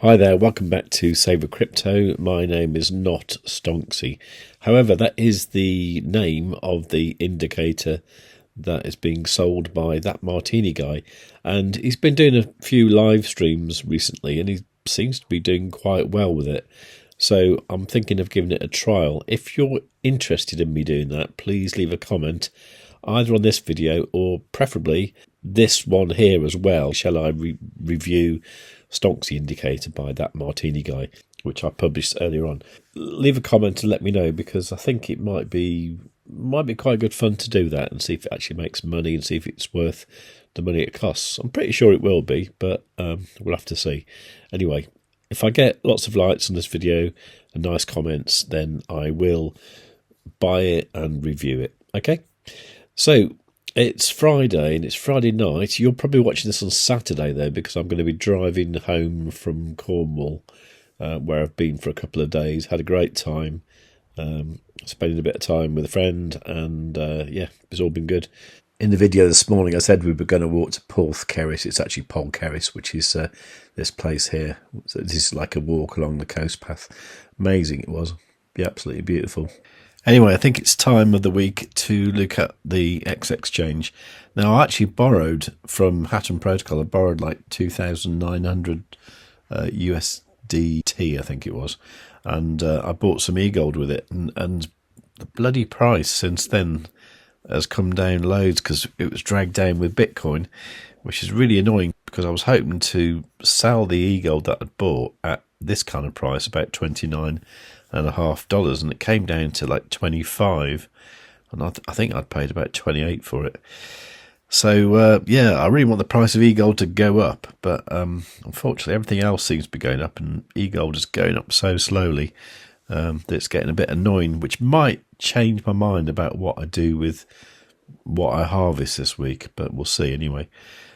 Hi there, welcome back to Save with Crypto. My name is not Stonksy. However, that is the name of the indicator that is being sold by that Martini guy. And he's been doing a few live streams recently and he seems to be doing quite well with it. So I'm thinking of giving it a trial. If you're interested in me doing that, please leave a comment either on this video or preferably this one here as well. Shall I review Stonksy indicator by that Martini guy, which I published earlier on? Leave a comment and let me know, because I think it might be quite good fun to do that and see if it actually makes money and see if it's worth the money it costs. I'm pretty sure it will be, but we'll have to see. Anyway, if I get lots of likes on this video and nice comments, then I will buy it and review it. Okay, so it's Friday and it's Friday night. You're probably watching this on Saturday though, because I'm going to be driving home from Cornwall, where I've been for a couple of days. Had a great time, spending a bit of time with a friend, and yeah, it's all been good. In the video this morning, I said we were going to walk to Porthkerris. It's actually Polkerris, which is this place here. So this is like a walk along the coast path. Amazing it was. Yeah, absolutely beautiful. Anyway, I think it's time of the week to look at the X exchange. Now, I actually borrowed from Hatton Protocol. I borrowed like 2,900 USDT, I think it was. And I bought some EGLD with it. And the bloody price since then has come down loads because it was dragged down with Bitcoin, which is really annoying because I was hoping to sell the EGLD that I'd bought at this kind of price, about $29.50, and it came down to like 25, and I think I'd paid about 28 for it. So yeah, I really want the price of EGLD to go up, but unfortunately everything else seems to be going up, and EGLD is going up so slowly that it's getting a bit annoying, which might change my mind about what I do with what I harvest this week, but we'll see anyway.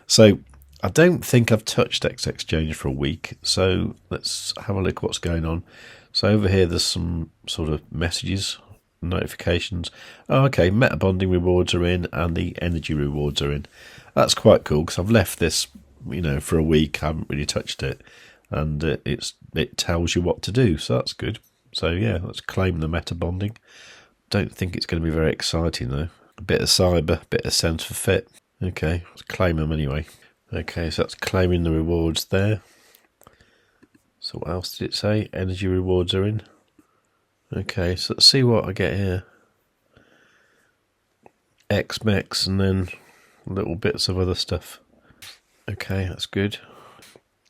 So I don't think I've touched X Exchange for a week, so let's have a look what's going on. So over here there's some sort of messages, notifications. Oh, okay, meta bonding rewards are in and the energy rewards are in. That's quite cool because I've left this, for a week. I haven't really touched it, and it tells you what to do, so that's good. So yeah, let's claim the meta bonding. Don't think it's going to be very exciting though. A bit of cyber, a bit of sense for fit. Okay, let's claim them anyway. Okay, so that's claiming the rewards there. So what else did it say? Energy rewards are in. Okay, so let's see what I get here. XMEX and then little bits of other stuff. Okay, that's good.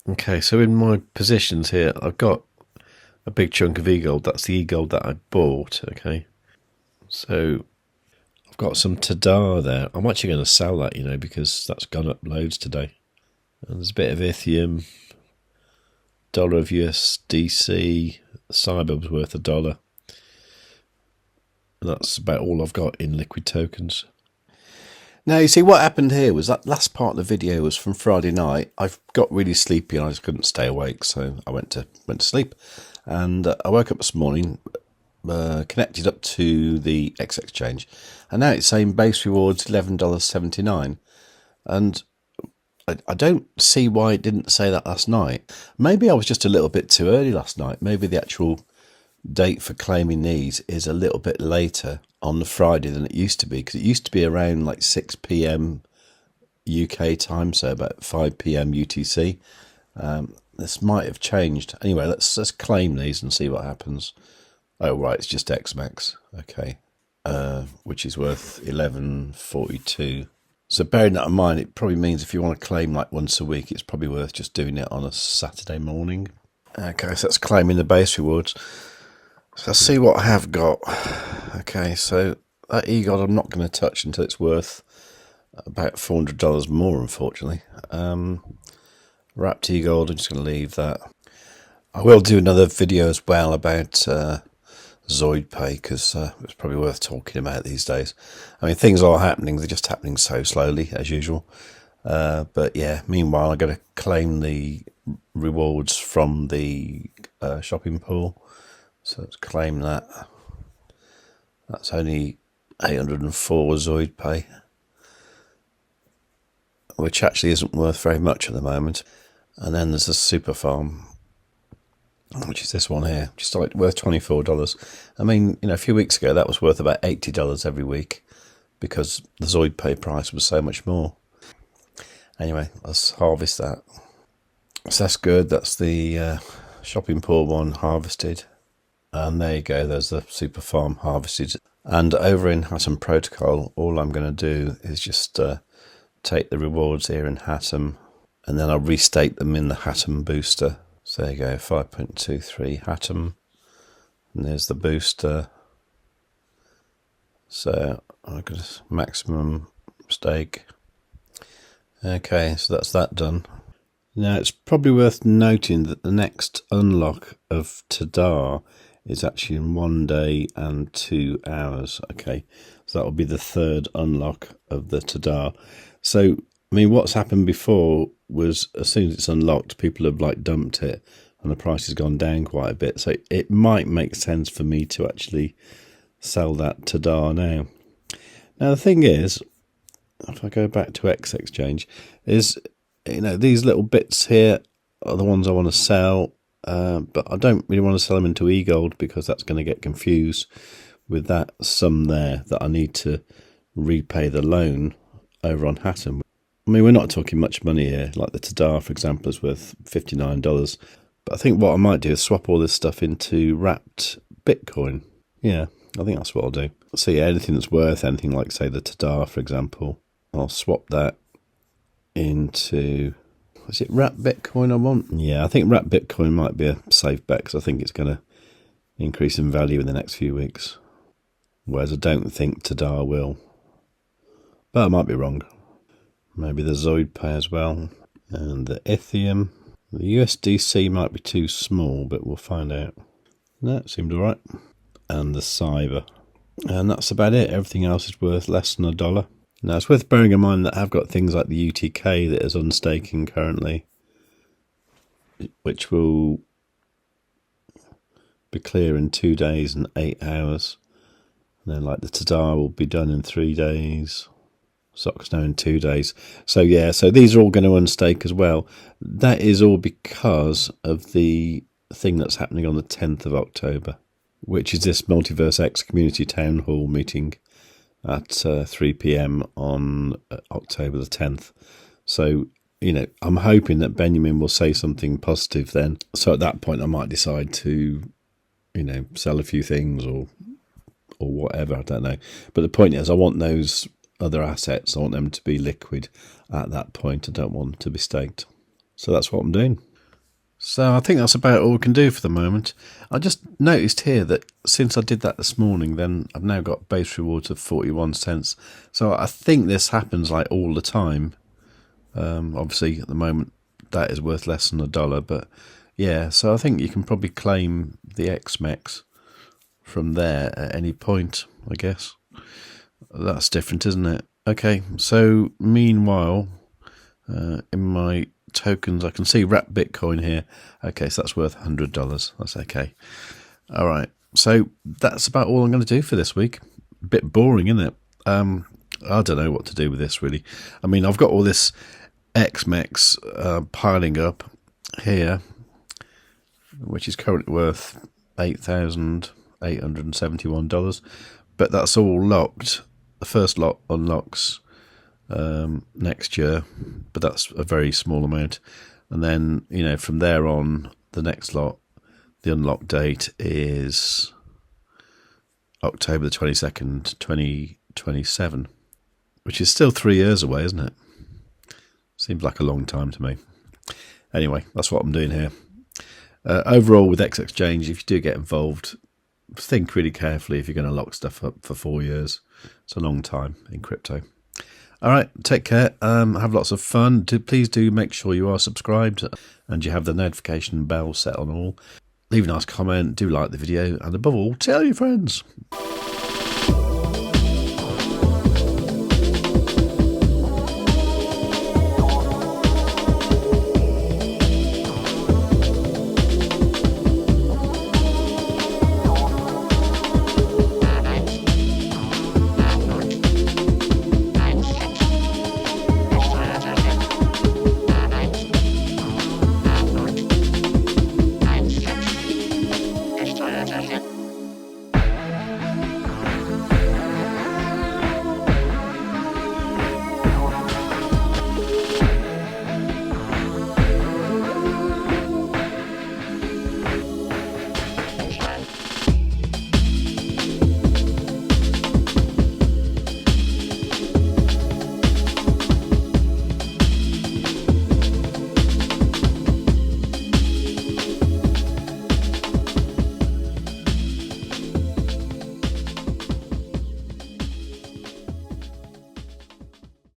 Okay, so in my positions here, I've got a big chunk of EGLD. That's the EGLD that I bought. Okay, so I've got some Tadar there. I'm actually going to sell that, because that's gone up loads today. And there's a bit of Ethereum, dollar of USDC, Cyber's worth $1. And that's about all I've got in liquid tokens. Now, you see, what happened here was that last part of the video was from Friday night. I got really sleepy and I just couldn't stay awake, so I went to sleep. And I woke up this morning, connected up to the X Exchange, and now it's saying base rewards $11.79. And I don't see why it didn't say that last night. Maybe I was just a little bit too early last night. Maybe the actual date for claiming these is a little bit later on the Friday than it used to be, because it used to be around like 6 p.m. UK time, so about 5 p.m. UTC. This might have changed. Anyway, let's claim these and see what happens. Oh right, it's just XMEX. Okay, which is worth 11.42. So bearing that in mind, it probably means if you want to claim like once a week, it's probably worth just doing it on a Saturday morning. Okay, so that's claiming the base rewards. So let's see what I have got. Okay, so that EGLD I'm not going to touch until it's worth about $400 more, unfortunately. Wrapped EGLD, I'm just going to leave that. I will do another video as well about Zoidpay, because it's probably worth talking about these days. I mean, things are happening, they're just happening so slowly as usual. But yeah, meanwhile I'm going to claim the rewards from the shopping pool. So let's claim that. That's only 804 Zoidpay, which actually isn't worth very much at the moment. And then there's a super farm which is this one here, just like worth $24. I mean, a few weeks ago that was worth about $80 every week because the Zoidpay price was so much more. Anyway, let's harvest that. So that's good. That's the shopping pool one harvested. And there you go, there's the super farm harvested. And over in Hatem Protocol, all I'm going to do is just take the rewards here in Hatem, and then I'll restate them in the Hatem booster. So there you go, 5.23 Hatem, and there's the booster. So I've got a maximum stake. Okay, so that's that done. Now it's probably worth noting that the next unlock of Tadar is actually in 1 day and 2 hours. Okay, so that will be the third unlock of the Tadar. So, I mean, what's happened before was as soon as it's unlocked, people have like dumped it and the price has gone down quite a bit. So it might make sense for me to actually sell that Tadar now. Now, the thing is, if I go back to X Exchange, is, these little bits here are the ones I want to sell. But I don't really want to sell them into EGLD because that's going to get confused with that sum there that I need to repay the loan over on Hatem. I mean, we're not talking much money here. Like the Tadar, for example, is worth $59. But I think what I might do is swap all this stuff into wrapped Bitcoin. Yeah, I think that's what I'll do. So yeah, anything that's worth anything like, say, the Tadar, for example, I'll swap that into... Is it wrapped Bitcoin I want? Yeah, I think wrapped Bitcoin might be a safe bet because I think it's going to increase in value in the next few weeks. Whereas I don't think Tadar will. But I might be wrong. Maybe the Zoidpay as well. And the Ethereum. The USDC might be too small, but we'll find out. No, it seemed alright. And the Cyber. And that's about it. Everything else is worth less than $1. Now, it's worth bearing in mind that I've got things like the UTK that is unstaking currently, which will be clear in 2 days and 8 hours. And then, like, the Tadar will be done in 3 days. Socks now in 2 days. So, yeah, so these are all going to unstake as well. That is all because of the thing that's happening on the 10th of October, which is this MultiversX Community Town Hall meeting at 3 p.m. on October the 10th. So, I'm hoping that Benjamin will say something positive then. So at that point, I might decide to, sell a few things or whatever. I don't know. But the point is, I want those other assets. I want them to be liquid at that point. I don't want them to be staked. So that's what I'm doing. So I think that's about all we can do for the moment. I just noticed here that since I did that this morning, then I've now got base rewards of 41 cents. So I think this happens like all the time. Obviously, at the moment, that is worth less than $1. But yeah, so I think you can probably claim the XMEX from there at any point, I guess. That's different, isn't it? Okay, so meanwhile, in my tokens, I can see wrapped Bitcoin here. Okay, so that's worth $100. That's okay. All right, so that's about all I'm going to do for this week. A bit boring, isn't it? I don't know what to do with this, really. I mean, I've got all this XMEX piling up here, which is currently worth $8,871, but that's all locked. The first lot unlocks next year, but that's a very small amount. And then, from there on, the next lot, the unlock date is October the 22nd, 2027, which is still 3 years away, isn't it? Seems like a long time to me. Anyway, that's what I'm doing here. Overall, with X Exchange, if you do get involved, think really carefully if you're going to lock stuff up for 4 years. It's a long time in crypto. All right, take care. Have lots of fun. Please do make sure you are subscribed and you have the notification bell set on all. Leave a nice comment. Do like the video. And above all, tell your friends.